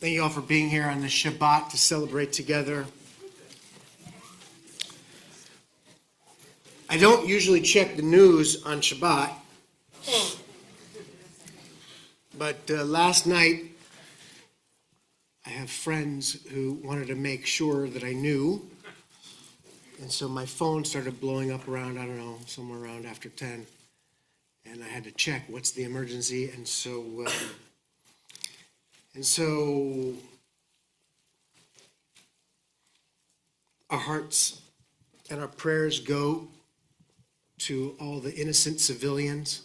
Thank you all for being here on this Shabbat to celebrate together. I don't usually check the news on Shabbat, but last night I have friends who wanted to make sure that I knew, and so my phone started blowing up around, I don't know, somewhere around after 10, and I had to check what's the emergency, and so our hearts and our prayers go to all the innocent civilians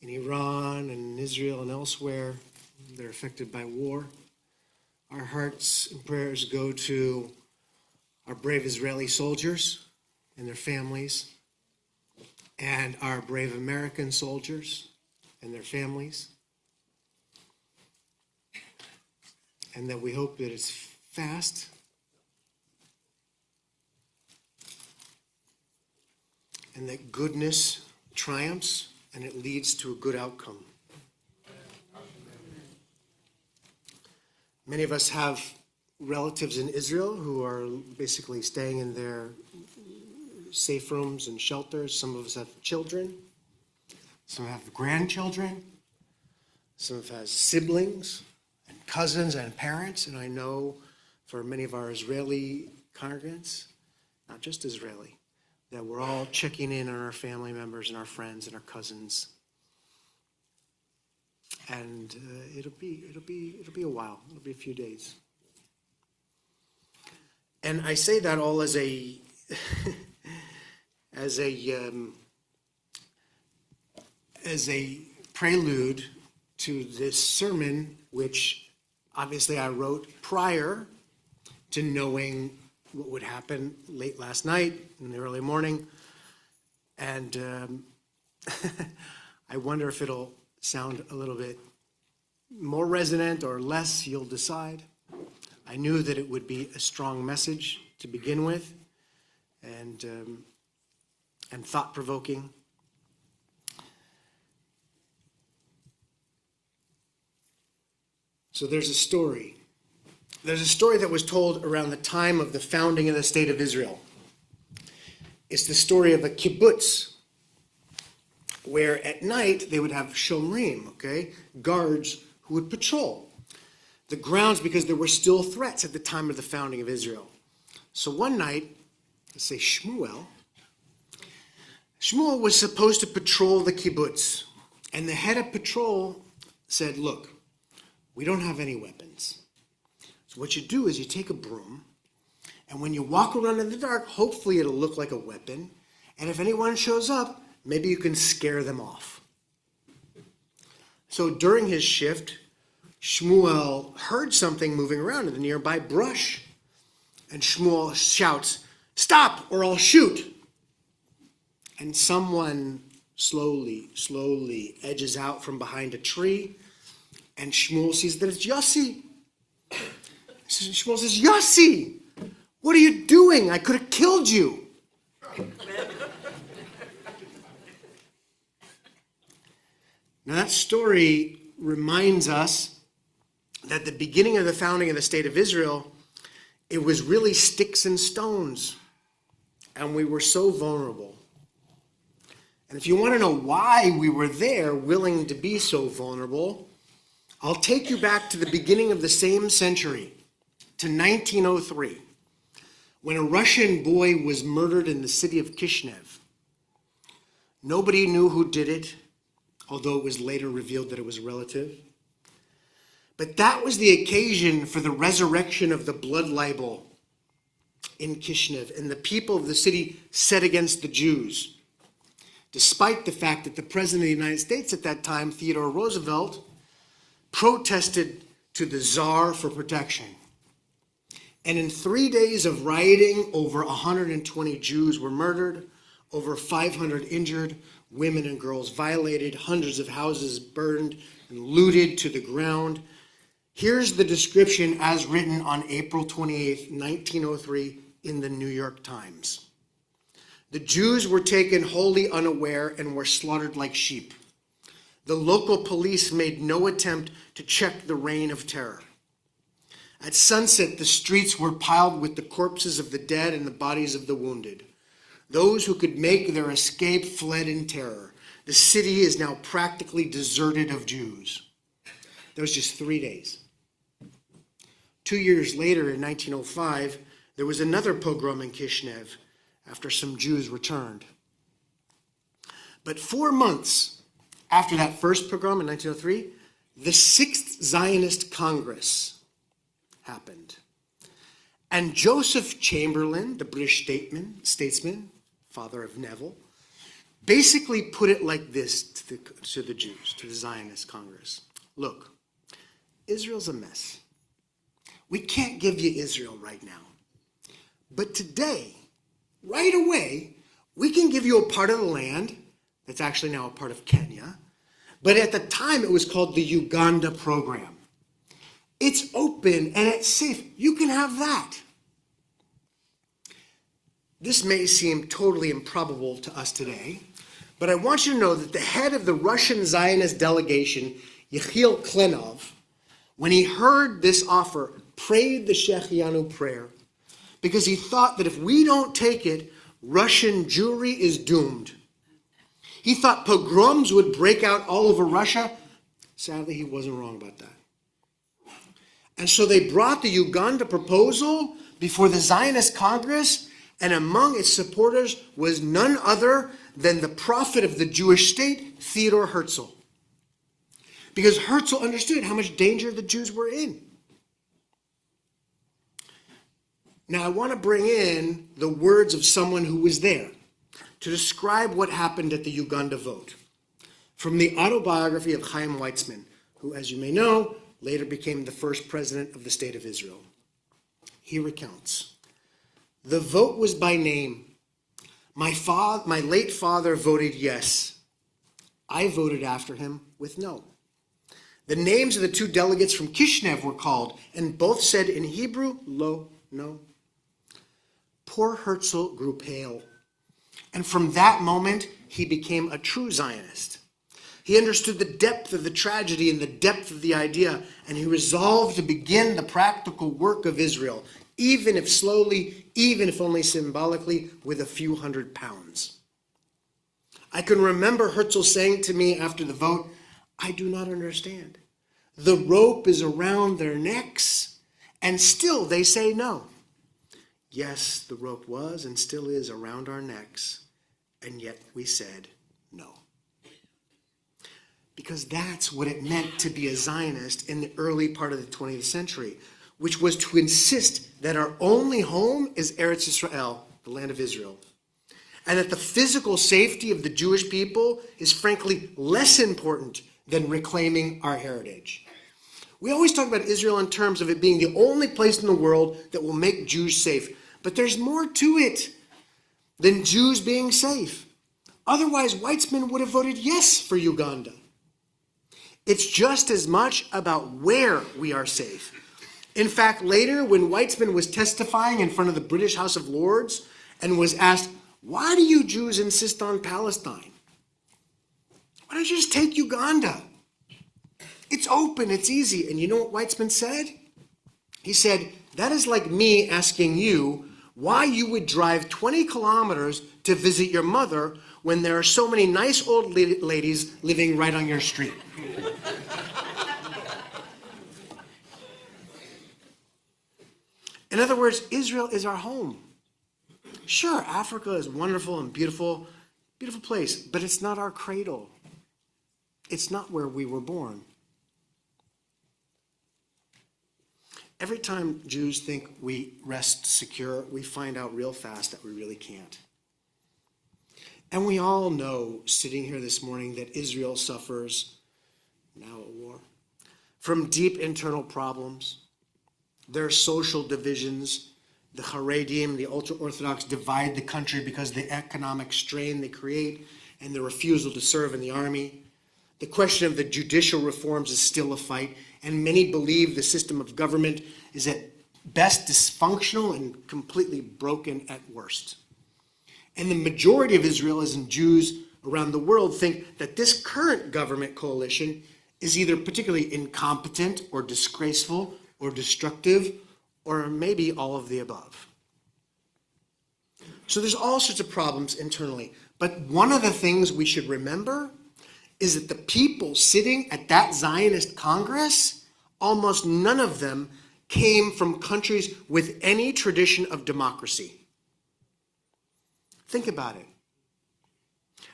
in Iran and in Israel and elsewhere that are affected by war. Our hearts and prayers go to our brave Israeli soldiers and their families, and our brave American soldiers and their families. And that we hope that it's fast. And that goodness triumphs and it leads to a good outcome. Many of us have relatives in Israel who are basically staying in their safe rooms and shelters. Some of us have children. Some have grandchildren. Some of us have siblings and cousins and parents. And I know for many of our Israeli congregants, not just Israeli, that we're all checking in on our family members and our friends and our cousins. And it'll be a while. It'll be a few days. And I say that all as a as a prelude to this sermon, which obviously I wrote prior to knowing what would happen late last night in the early morning. And I wonder if it'll sound a little bit more resonant or less, you'll decide. I knew that it would be a strong message to begin with and thought-provoking. So there's a story. There's a story that was told around the time of the founding of the state of Israel. It's the story of a kibbutz, where at night they would have shomrim, guards who would patrol the grounds because there were still threats at the time of the founding of Israel. So one night, let's say Shmuel was supposed to patrol the kibbutz, and the head of patrol said, look, we don't have any weapons. So what you do is you take a broom, and when you walk around in the dark, hopefully it'll look like a weapon, and if anyone shows up, maybe you can scare them off. So during his shift, Shmuel heard something moving around in the nearby brush, and Shmuel shouts, "Stop, or I'll shoot!" And someone slowly edges out from behind a tree, and Shmuel sees that it's Yossi. Shmuel says, "Yossi, what are you doing? I could have killed you." Now that story reminds us that the beginning of the founding of the state of Israel, it was really sticks and stones, and we were so vulnerable. And if you want to know why we were there, willing to be so vulnerable, I'll take you back to the beginning of the same century, to 1903, when a Russian boy was murdered in the city of Kishinev. Nobody knew who did it, although it was later revealed that it was a relative. But that was the occasion for the resurrection of the blood libel in Kishinev, and the people of the city set against the Jews, despite the fact that the President of the United States at that time, Theodore Roosevelt, protested to the Tsar for protection. And in 3 days of rioting, over 120 Jews were murdered, over 500 injured, women and girls violated, hundreds of houses burned and looted to the ground. Here's the description as written on April 28, 1903 in the New York Times. The Jews were taken wholly unaware and were slaughtered like sheep. The local police made no attempt to check the reign of terror. At sunset, the streets were piled with the corpses of the dead and the bodies of the wounded. Those who could make their escape fled in terror. The city is now practically deserted of Jews. That was just 3 days. 2 years later, in 1905, there was another pogrom in Kishinev after some Jews returned. But 4 months after that first pogrom in 1903, the Sixth Zionist Congress happened. And Joseph Chamberlain, the British statesman, father of Neville, basically put it like this to the Jews, to the Zionist Congress. Look, Israel's a mess. We can't give you Israel right now. But today, right away, we can give you a part of the land that's actually now a part of Kenya. But at the time, it was called the Uganda program. It's open and it's safe. You can have that. This may seem totally improbable to us today, but I want you to know that the head of the Russian Zionist delegation, Yechiel Klenov, when he heard this offer, prayed the Shechianu prayer because he thought that if we don't take it, Russian Jewry is doomed. He thought pogroms would break out all over Russia. Sadly, he wasn't wrong about that. And so they brought the Uganda proposal before the Zionist Congress, and among its supporters was none other than the prophet of the Jewish state, Theodor Herzl. Because Herzl understood how much danger the Jews were in. Now I want to bring in the words of someone who was there to describe what happened at the Uganda vote. From the autobiography of Chaim Weizmann, who, as you may know, later became the first president of the State of Israel. He recounts, "The vote was by name. My late father voted yes. I voted after him with no. The names of the two delegates from Kishinev were called, and both said in Hebrew, lo, no. Poor Herzl grew pale, and from that moment, he became a true Zionist. He understood the depth of the tragedy and the depth of the idea, and he resolved to begin the practical work of Israel, even if slowly, even if only symbolically, with a few hundred pounds. I can remember Herzl saying to me after the vote, I do not understand. The rope is around their necks, and still they say no. Yes, the rope was and still is around our necks, and yet we said no. Because that's what it meant to be a Zionist in the early part of the 20th century, which was to insist that our only home is Eretz Israel, the land of Israel, and that the physical safety of the Jewish people is frankly less important than reclaiming our heritage. We always talk about Israel in terms of it being the only place in the world that will make Jews safe, but there's more to it than Jews being safe. Otherwise, Weizmann would have voted yes for Uganda. It's just as much about where we are safe. In fact, later, when Weizmann was testifying in front of the British House of Lords and was asked, why do you Jews insist on Palestine? Why don't you just take Uganda? It's open, it's easy. And you know what Weizmann said? He said, that is like me asking you why you would drive 20 kilometers to visit your mother when there are so many nice old ladies living right on your street. In other words, Israel is our home. Sure, Africa is wonderful and beautiful, beautiful place, but it's not our cradle. It's not where we were born. Every time Jews think we rest secure, we find out real fast that we really can't. And we all know, sitting here this morning, that Israel suffers, now a war, from deep internal problems. There are social divisions. The Haredim, the ultra-Orthodox, divide the country because of the economic strain they create and the refusal to serve in the army. The question of the judicial reforms is still a fight, and many believe the system of government is at best dysfunctional and completely broken at worst. And the majority of Israelis and Jews around the world think that this current government coalition is either particularly incompetent or disgraceful or destructive, or maybe all of the above. So there's all sorts of problems internally. But one of the things we should remember is that the people sitting at that Zionist Congress, almost none of them came from countries with any tradition of democracy. Think about it.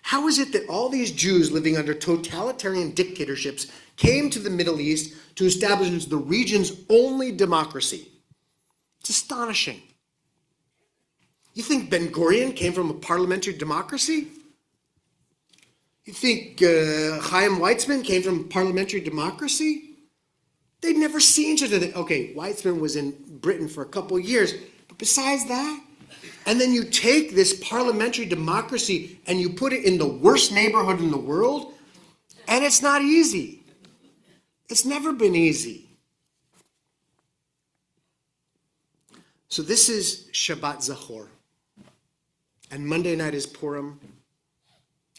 How is it that all these Jews living under totalitarian dictatorships came to the Middle East to establish the region's only democracy? It's astonishing. You think Ben Gurion came from a parliamentary democracy? You think Chaim Weizmann came from parliamentary democracy? They'd never seen such a thing. Okay, Weizmann was in Britain for a couple of years, but besides that, and then you take this parliamentary democracy and you put it in the worst neighborhood in the world, and it's not easy. It's never been easy. So this is Shabbat Zachor. And Monday night is Purim.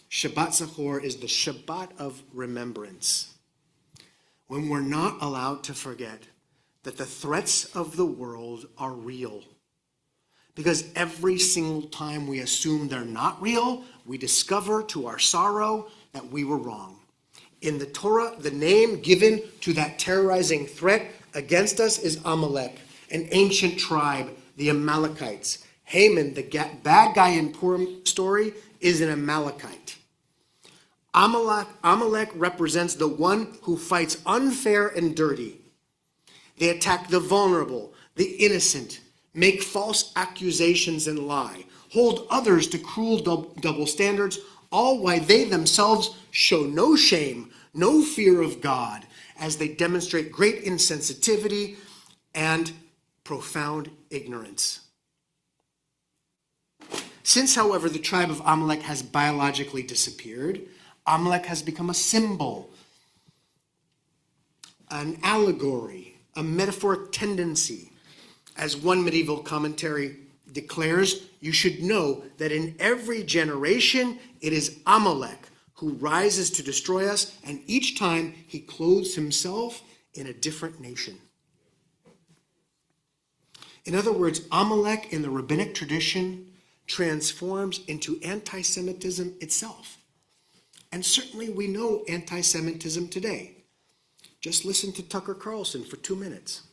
Shabbat Zachor is the Shabbat of remembrance, when we're not allowed to forget that the threats of the world are real. Because every single time we assume they're not real, we discover to our sorrow that we were wrong. In the Torah, the name given to that terrorizing threat against us is Amalek, an ancient tribe, the Amalekites. Haman, the bad guy in Purim story, is an Amalekite. Amalek represents the one who fights unfair and dirty. They attack the vulnerable, the innocent, make false accusations and lie, hold others to cruel double standards, all while they themselves show no shame, no fear of God, as they demonstrate great insensitivity and profound ignorance. Since, however, the tribe of Amalek has biologically disappeared, Amalek has become a symbol, an allegory, a metaphoric tendency. As one medieval commentary declares, you should know that in every generation it is Amalek who rises to destroy us, and each time he clothes himself in a different nation. In other words, Amalek in the rabbinic tradition transforms into anti-Semitism itself. And certainly we know anti-Semitism today. Just listen to Tucker Carlson for 2 minutes.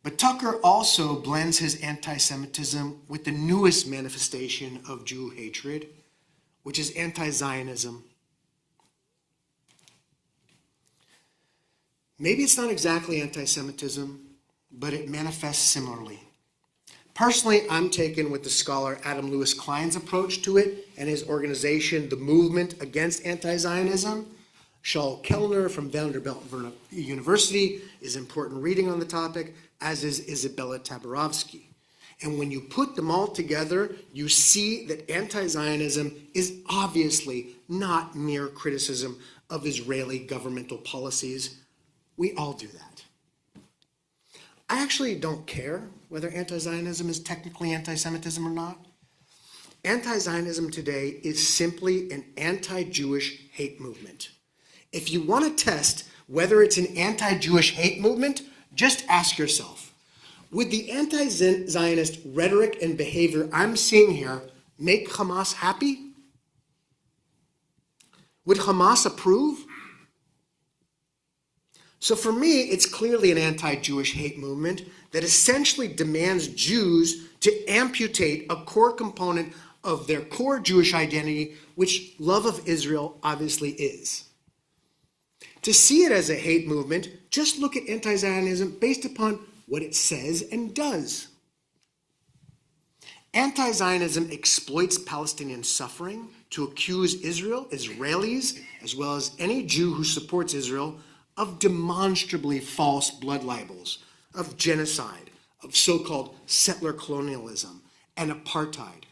But Tucker also blends his anti-Semitism with the newest manifestation of Jew hatred, which is anti-Zionism. Maybe it's not exactly anti-Semitism, but it manifests similarly. Personally, I'm taken with the scholar Adam Lewis Klein's approach to it and his organization, the Movement Against Anti-Zionism. Shaul Kellner from Vanderbilt University is important reading on the topic, as is Isabella Tabarovsky. And when you put them all together, you see that anti-Zionism is obviously not mere criticism of Israeli governmental policies. We all do that. I actually don't care whether anti-Zionism is technically anti-Semitism or not. Anti-Zionism today is simply an anti-Jewish hate movement. If you want to test whether it's an anti-Jewish hate movement, just ask yourself, would the anti-Zionist rhetoric and behavior I'm seeing here make Hamas happy? Would Hamas approve? So for me, it's clearly an anti-Jewish hate movement that essentially demands Jews to amputate a core component of their core Jewish identity, which love of Israel obviously is. To see it as a hate movement, just look at anti-Zionism based upon what it says and does. Anti-Zionism exploits Palestinian suffering to accuse Israel, Israelis, as well as any Jew who supports Israel, of demonstrably false blood libels, of genocide, of so-called settler colonialism, and apartheid.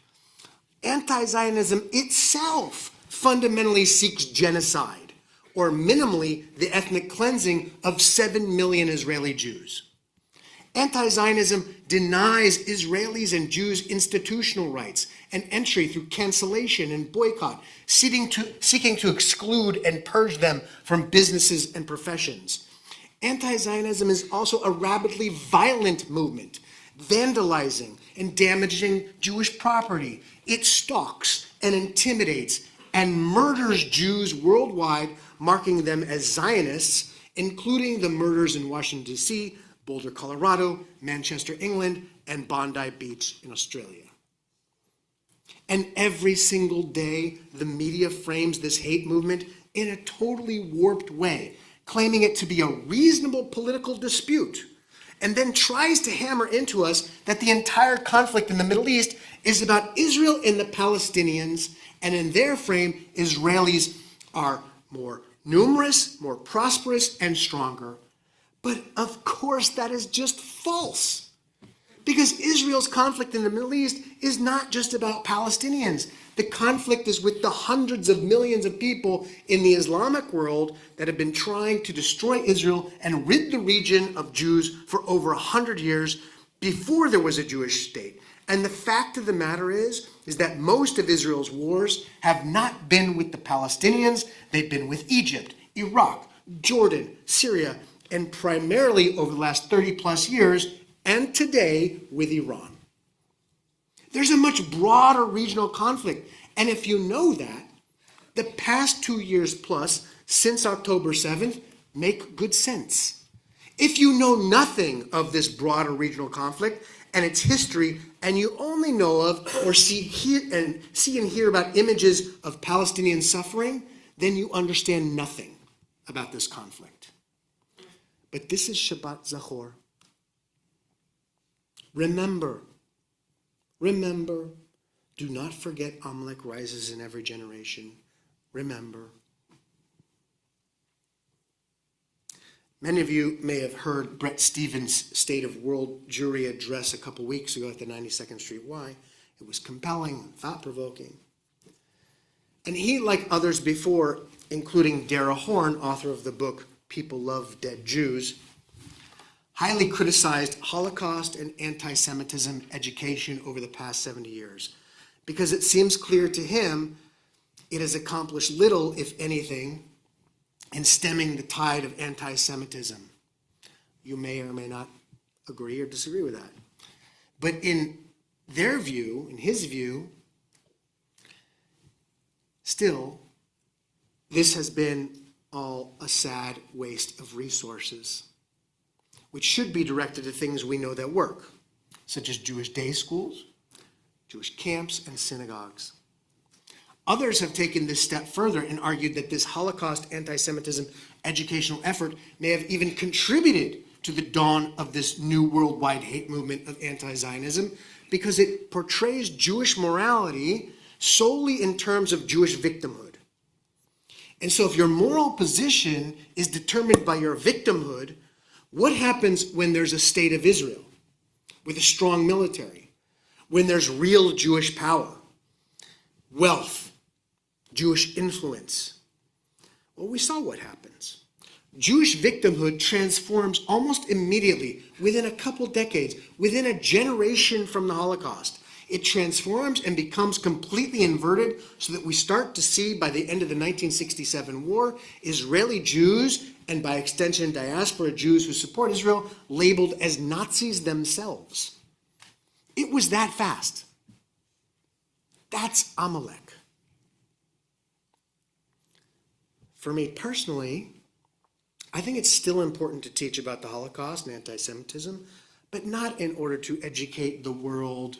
Anti-Zionism itself fundamentally seeks genocide, or minimally the ethnic cleansing of 7 million Israeli Jews. Anti-Zionism denies Israelis and Jews institutional rights and entry through cancellation and boycott, seeking to exclude and purge them from businesses and professions. Anti-Zionism is also a rabidly violent movement, vandalizing and damaging Jewish property. It stalks and intimidates and murders Jews worldwide, marking them as Zionists, including the murders in Washington, D.C., Boulder, Colorado, Manchester, England, and Bondi Beach in Australia. And every single day, the media frames this hate movement in a totally warped way, claiming it to be a reasonable political dispute, and then tries to hammer into us that the entire conflict in the Middle East is about Israel and the Palestinians, and in their frame, Israelis are more numerous, more prosperous, and stronger. But of course, that is just false. Because Israel's conflict in the Middle East is not just about Palestinians. The conflict is with the hundreds of millions of people in the Islamic world that have been trying to destroy Israel and rid the region of Jews for over 100 years before there was a Jewish state. And the fact of the matter is that most of Israel's wars have not been with the Palestinians. They've been with Egypt, Iraq, Jordan, Syria, and primarily over the last 30 plus years, and today with Iran. There's a much broader regional conflict. And if you know that, the past 2 years plus since October 7th make good sense. If you know nothing of this broader regional conflict and its history, and you only know of or see and hear about images of Palestinian suffering, then you understand nothing about this conflict. But this is Shabbat Zachor. Remember, do not forget Amalek rises in every generation. Remember. Many of you may have heard Brett Stevens' State of World Jury address a couple weeks ago at the 92nd Street Y. It was compelling, thought-provoking. And he, like others before, including Dara Horn, author of the book People Love Dead Jews, highly criticized Holocaust and anti-Semitism education over the past 70 years because it seems clear to him it has accomplished little, if anything, in stemming the tide of anti-Semitism. You may or may not agree or disagree with that. But in their view, in his view, still, this has been all a sad waste of resources, which should be directed to things we know that work, such as Jewish day schools, Jewish camps, and synagogues. Others have taken this step further and argued that this Holocaust anti-Semitism educational effort may have even contributed to the dawn of this new worldwide hate movement of anti-Zionism because it portrays Jewish morality solely in terms of Jewish victimhood. And so if your moral position is determined by your victimhood, what happens when there's a state of Israel with a strong military, when there's real Jewish power, wealth, Jewish influence? Well, we saw what happens. Jewish victimhood transforms almost immediately, within a couple decades, within a generation from the Holocaust. It transforms and becomes completely inverted so that we start to see by the end of the 1967 war, Israeli Jews, and by extension diaspora Jews who support Israel, labeled as Nazis themselves. It was that fast. That's Amalek. For me personally, I think it's still important to teach about the Holocaust and anti-Semitism, but not in order to educate the world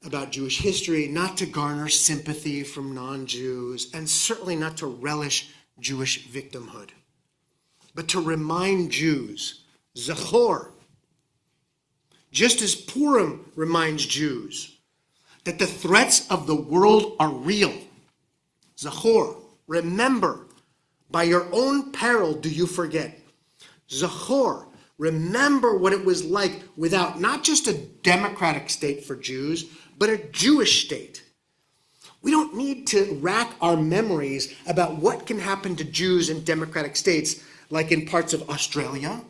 about Jewish history, not to garner sympathy from non-Jews, and certainly not to relish Jewish victimhood, but to remind Jews, Zachor, just as Purim reminds Jews that the threats of the world are real. Zachor, remember, by your own peril do you forget. Zachor, remember what it was like without not just a democratic state for Jews, but a Jewish state. We don't need to rack our memories about what can happen to Jews in democratic states like in parts of Australia,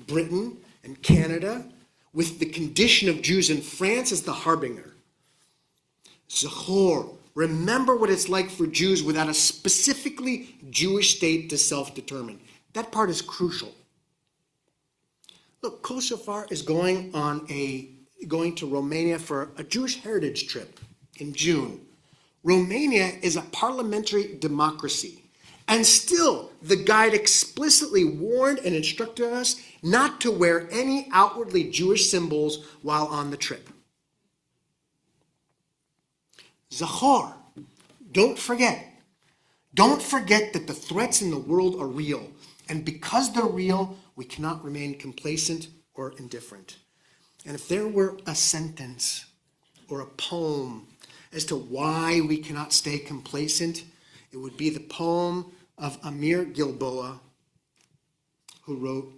Britain, and Canada, with the condition of Jews in France as the harbinger. Zachor, remember what it's like for Jews without a specifically Jewish state to self-determine. That part is crucial. Look, Kol Shofar is going to Romania for a Jewish heritage trip in June. Romania is a parliamentary democracy. And still, the guide explicitly warned and instructed us not to wear any outwardly Jewish symbols while on the trip. Zachor, don't forget. Don't forget that the threats in the world are real. And because they're real, we cannot remain complacent or indifferent. And if there were a sentence or a poem as to why we cannot stay complacent, it would be the poem of Amir Gilboa, who wrote,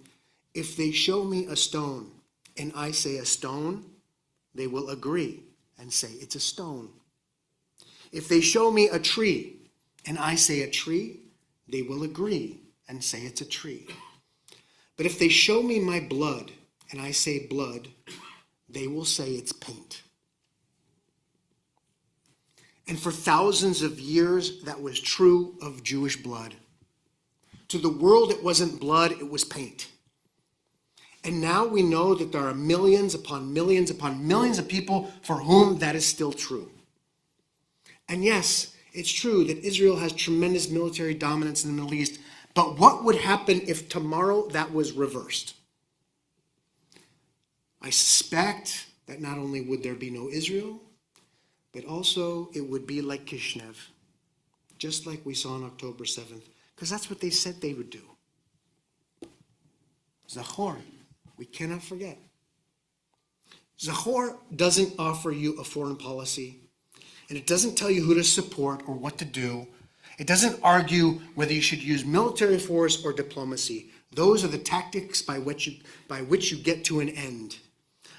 "If they show me a stone and I say a stone, they will agree and say it's a stone. If they show me a tree and I say a tree, they will agree and say it's a tree. But if they show me my blood and I say blood, they will say it's paint." And for thousands of years, that was true of Jewish blood. To the world, it wasn't blood, it was paint. And now we know that there are millions upon millions upon millions of people for whom that is still true. And yes, it's true that Israel has tremendous military dominance in the Middle East, but what would happen if tomorrow that was reversed? I suspect that not only would there be no Israel, but also it would be like Kishinev, just like we saw on October 7th, because that's what they said they would do. Zachor, we cannot forget. Zachor doesn't offer you a foreign policy, and it doesn't tell you who to support or what to do. It doesn't argue whether you should use military force or diplomacy. Those are the tactics by which you get to an end.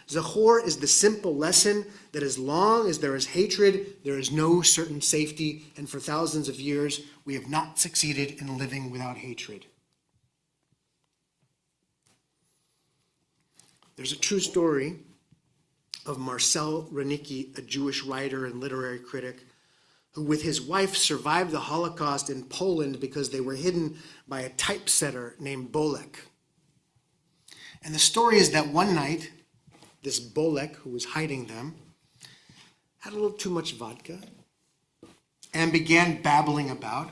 Zachor is the simple lesson that as long as there is hatred, there is no certain safety, and for thousands of years, we have not succeeded in living without hatred. There's a true story of Marcel Renicky, a Jewish writer and literary critic, who with his wife survived the Holocaust in Poland because they were hidden by a typesetter named Bolek. And the story is that one night, this Bolek, who was hiding them, had a little too much vodka and began babbling about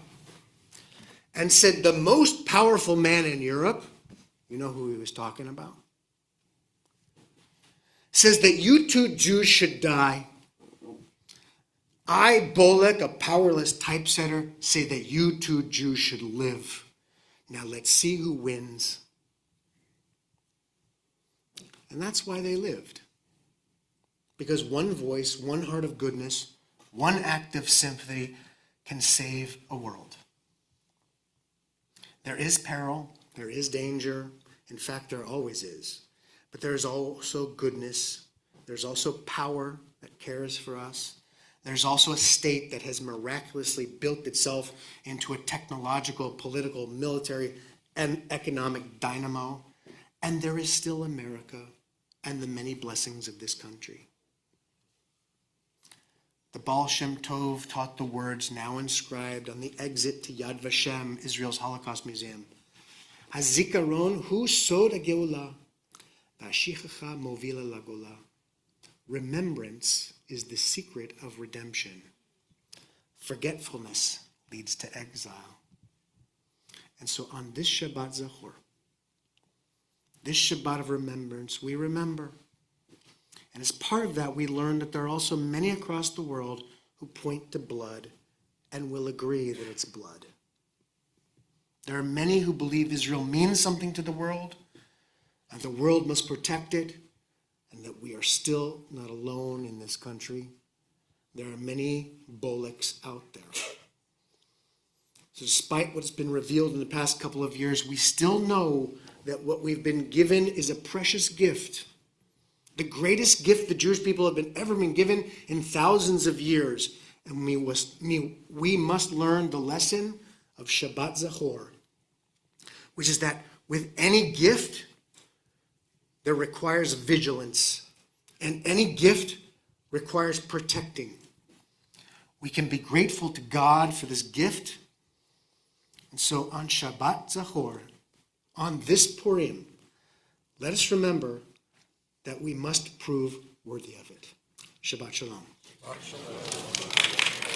and said, "The most powerful man in Europe," you know who he was talking about, says that you two Jews should die. I, Bolek, a powerless typesetter, say that you two Jews should live. Now let's see who wins. And that's why they lived. Because one voice, one heart of goodness, one act of sympathy can save a world. There is peril, there is danger. In fact, there always is. But there is also goodness. There's also power that cares for us. There's also a state that has miraculously built itself into a technological, political, military, and economic dynamo. And there is still America and the many blessings of this country. The Baal Shem Tov taught the words now inscribed on the exit to Yad Vashem, Israel's Holocaust Museum. Hazikaron hu sod hageulah, v'ashichacha movila lagola. Remembrance is the secret of redemption. Forgetfulness leads to exile. And so on this Shabbat Zachor, this Shabbat of remembrance, we remember. And as part of that, we learn that there are also many across the world who point to blood and will agree that it's blood. There are many who believe Israel means something to the world, and the world must protect it, and that we are still not alone in this country. There are many Boleks out there. So despite what's been revealed in the past couple of years, we still know that what we've been given is a precious gift. The greatest gift the Jewish people have ever been given in thousands of years. And we must learn the lesson of Shabbat Zachor, which is that with any gift, that requires vigilance, and any gift requires protecting. We can be grateful to God for this gift. And so on Shabbat Zachor, on this Purim, let us remember that we must prove worthy of it. Shabbat Shalom. Shabbat Shalom.